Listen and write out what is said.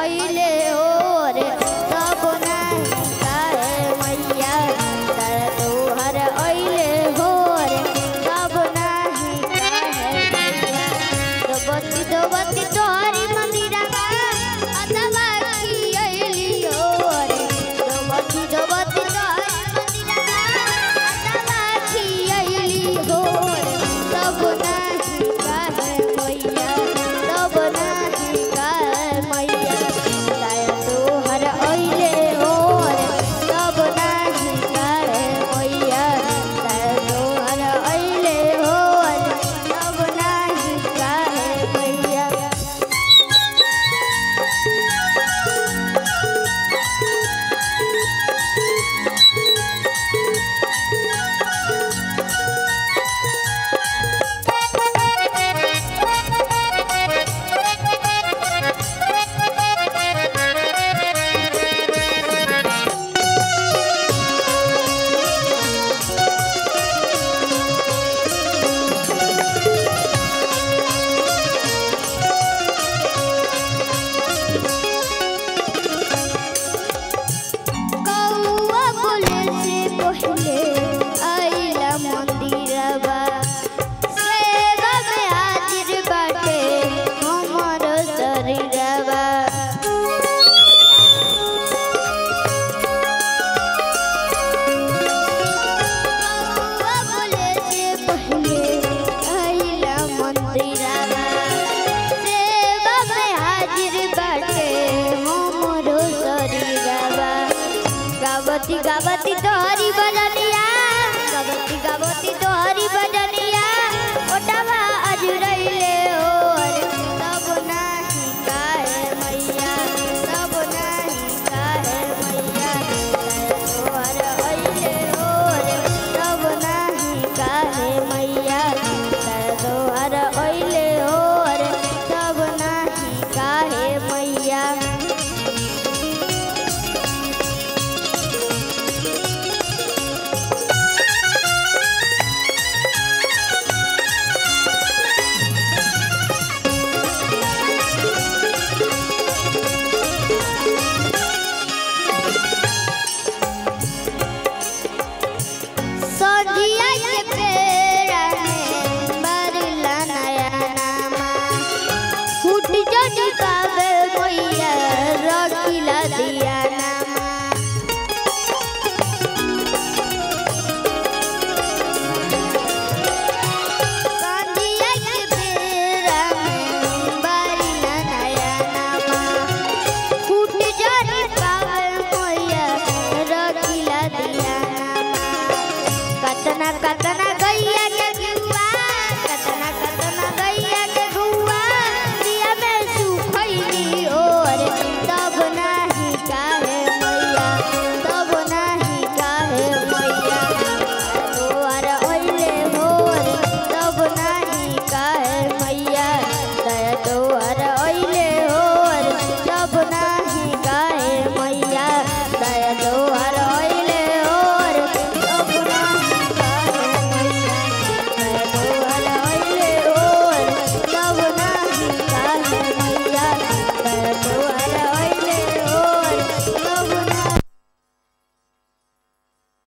अइले हो रे तब नहीं काहे मैया तोहर अइले हो रे तब नहीं काहे मैया दोबती तोहरी मंदिरवा अदबा की अइली हो रे दोबती तोहरी मंदिरवा अदबा की अइली हो रे तब नहीं काहे मैया तब नहीं काहे मैया तोहर अइले हो रे तब नहीं काहे मैया तोहर अइले हो रे तब नहीं काहे मैया। कौआ बोले से पहले आइला मंदिरवा सेवा में हाजिर बाटे हमर शरीरवा कौआ बोले से पहले आइला मंदिरवा सेवा में हाजिर बाटे हमर शरीरवा गावती गावती तोहरी बजनिया गावती तोहरी बजनिया ओटवा अजुरैले हो रे तब नहीं काहे मैया तब नहीं काहे मैया तोहर अइले हो रे तब नहीं काहे मैया तोहर अइले हो रे तब नहीं काहे मैया। सजिया के पेड़ा में बरला नया नामा फूट जड़ी पावे मैया रखिला दिया नामा सजिया के पेड़ा में बरला नया नामा फूट जड़ी पावे मैया रखिला दिया नामा कतना कतना